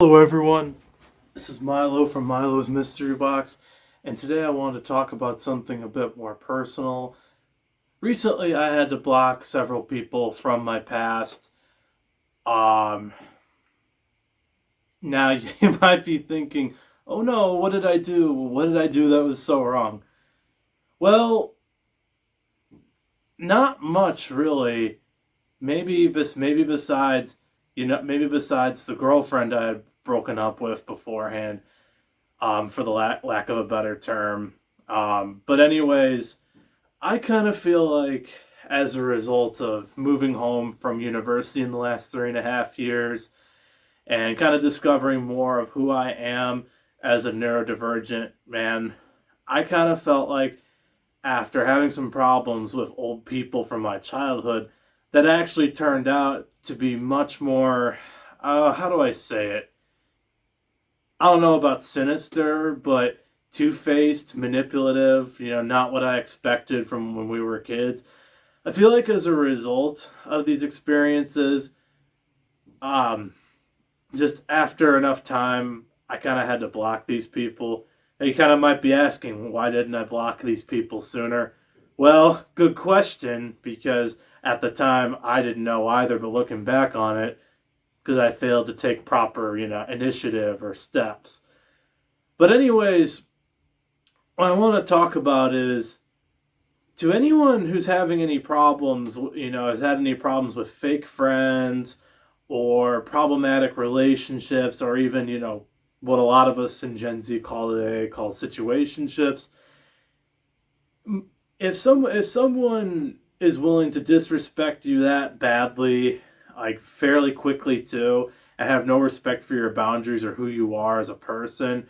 Hello everyone, this is Milo from Milo's Mystery Box, and today I want to talk about something a bit more personal. Recently I had to block several people from my past. Um, Now you might be thinking, oh no, what did I do? What did I do that was so wrong? Well, not much really. Maybe besides, maybe besides the girlfriend I had broken up with beforehand. For the lack of a better term. But anyways, I kind of feel like as a result of moving home from university in the last 3.5 years and kind of discovering more of who I am as a neurodivergent man, I kind of felt like after having some problems with old people from my childhood, that actually turned out to be much more, how do I say it? I don't know about sinister, but two-faced, manipulative, not what I expected from when we were kids. I feel like as a result of these experiences, um, just after enough time, I kind of had to block these people. And you kind of might be asking, why didn't I block these people sooner? Well, good question, because at the time I didn't know either, but looking back on it, because I failed to take proper, initiative or steps. But anyways, what I want to talk about is to anyone who's having any problems, has had any problems with fake friends or problematic relationships or even, what a lot of us in Gen Z call today call situationships. If someone is willing to disrespect you that badly, like fairly quickly too, and have no respect for your boundaries or who you are as a person,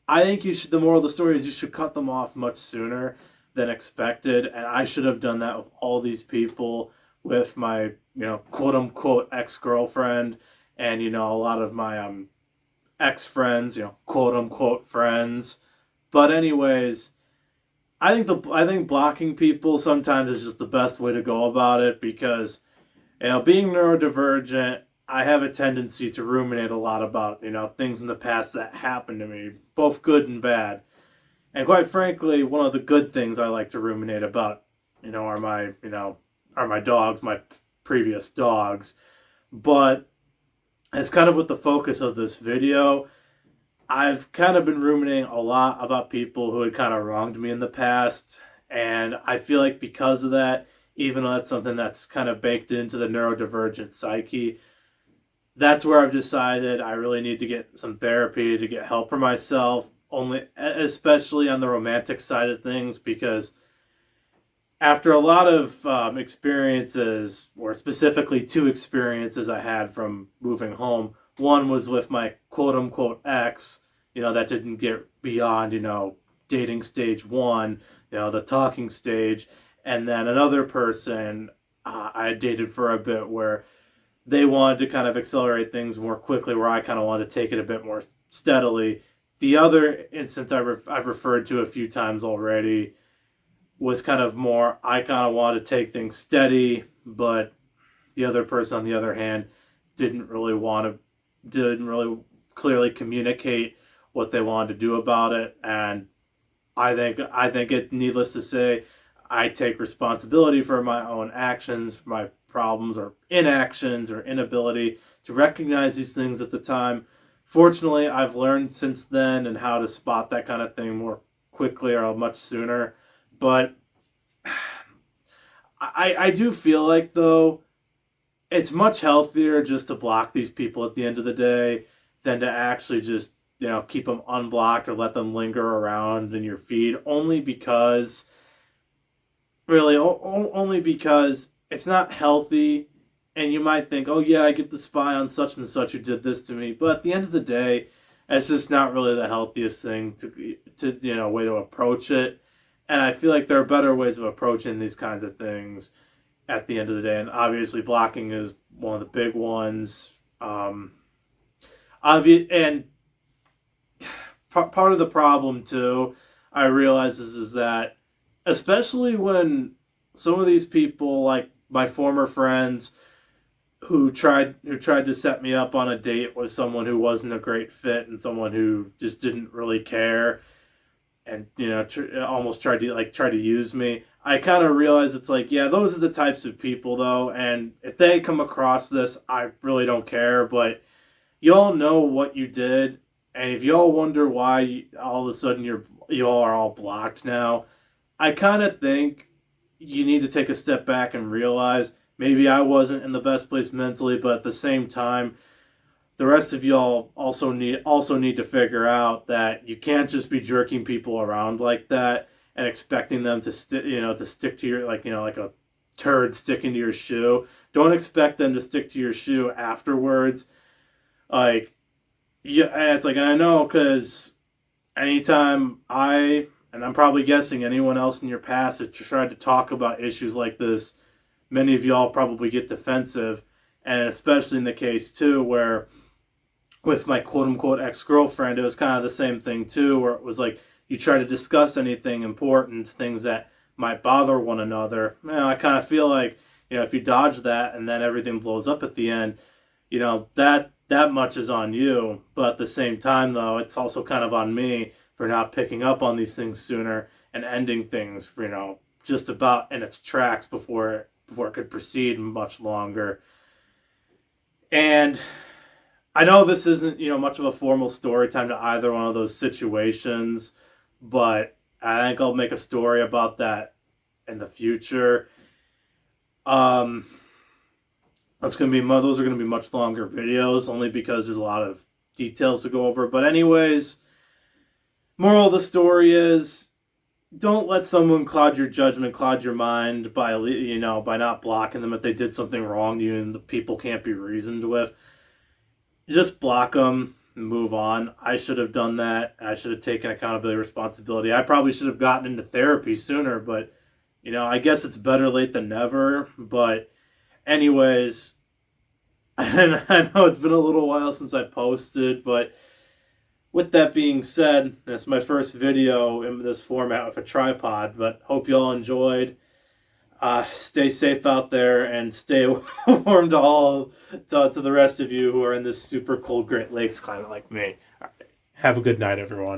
I think you should. The moral of the story is you should cut them off much sooner than expected, and I should have done that with all these people, with my quote unquote ex girlfriend, and a lot of my ex friends, quote unquote friends. But anyways, I think blocking people sometimes is just the best way to go about it because being neurodivergent, I have a tendency to ruminate a lot about, things in the past that happened to me, both good and bad. And quite frankly, one of the good things I like to ruminate about, are my dogs, my previous dogs. But it's kind of with the focus of this video. I've kind of been ruminating a lot about people who had kind of wronged me in the past. And I feel like because of that, even though that's something that's kind of baked into the neurodivergent psyche, that's where I've decided I really need to get some therapy to get help for myself, only especially on the romantic side of things, because after a lot of experiences, or specifically two experiences I had from moving home, one was with my quote unquote ex, that didn't get beyond, dating stage one, the talking stage, and then another person I dated for a bit where they wanted to kind of accelerate things more quickly, where I kind of wanted to take it a bit more steadily. The other instance I've referred to a few times already was kind of more, I kind of wanted to take things steady, but the other person, on the other hand, didn't really clearly communicate what they wanted to do about it. And I think it, needless to say, I take responsibility for my own actions, my problems or inactions or inability to recognize these things at the time. Fortunately, I've learned since then and how to spot that kind of thing more quickly or much sooner. But I do feel like, though, it's much healthier just to block these people at the end of the day than to actually just, keep them unblocked or let them linger around in your feed, only because only because it's not healthy. And you might think, oh yeah, I get to spy on such and such who did this to me, but at the end of the day, it's just not really the healthiest thing to way to approach it. And I feel like there are better ways of approaching these kinds of things at the end of the day, and obviously blocking is one of the big ones. And part of the problem too, I realize, is that especially when some of these people, like my former friends, who tried to set me up on a date with someone who wasn't a great fit and someone who just didn't really care and almost tried to use me. I kind of realized it's like, yeah, those are the types of people though, and if they come across this, I really don't care. But y'all know what you did, and if y'all wonder why all of a sudden y'all are all blocked now, I kind of think you need to take a step back and realize maybe I wasn't in the best place mentally, but at the same time, the rest of y'all also need to figure out that you can't just be jerking people around like that and expecting them to stick to your like a turd sticking to your shoe. Don't expect them to stick to your shoe afterwards. Like, yeah, it's like I know because anytime and I'm probably guessing anyone else in your past has tried to talk about issues like this, many of y'all probably get defensive, and especially in the case too where with my quote unquote ex girlfriend, it was kind of the same thing too, where it was like you try to discuss anything important, things that might bother one another. I kind of feel like if you dodge that and then everything blows up at the end, that much is on you. But at the same time, though, it's also kind of on me for not picking up on these things sooner and ending things, just about in its tracks before it could proceed much longer. And I know this isn't, much of a formal story time to either one of those situations, but I think I'll make a story about that in the future. Those are gonna be much longer videos, only because there's a lot of details to go over. But anyways, moral of the story is, don't let someone cloud your judgment, cloud your mind by not blocking them if they did something wrong to you and the people can't be reasoned with. Just block them and move on. I should have done that. I should have taken accountability, responsibility. I probably should have gotten into therapy sooner, but I guess it's better late than never. But anyways, and I know it's been a little while since I posted, but with that being said, that's my first video in this format with a tripod, but hope you all enjoyed. Stay safe out there and stay warm to the rest of you who are in this super cold Great Lakes climate like me. All right. Have a good night, everyone.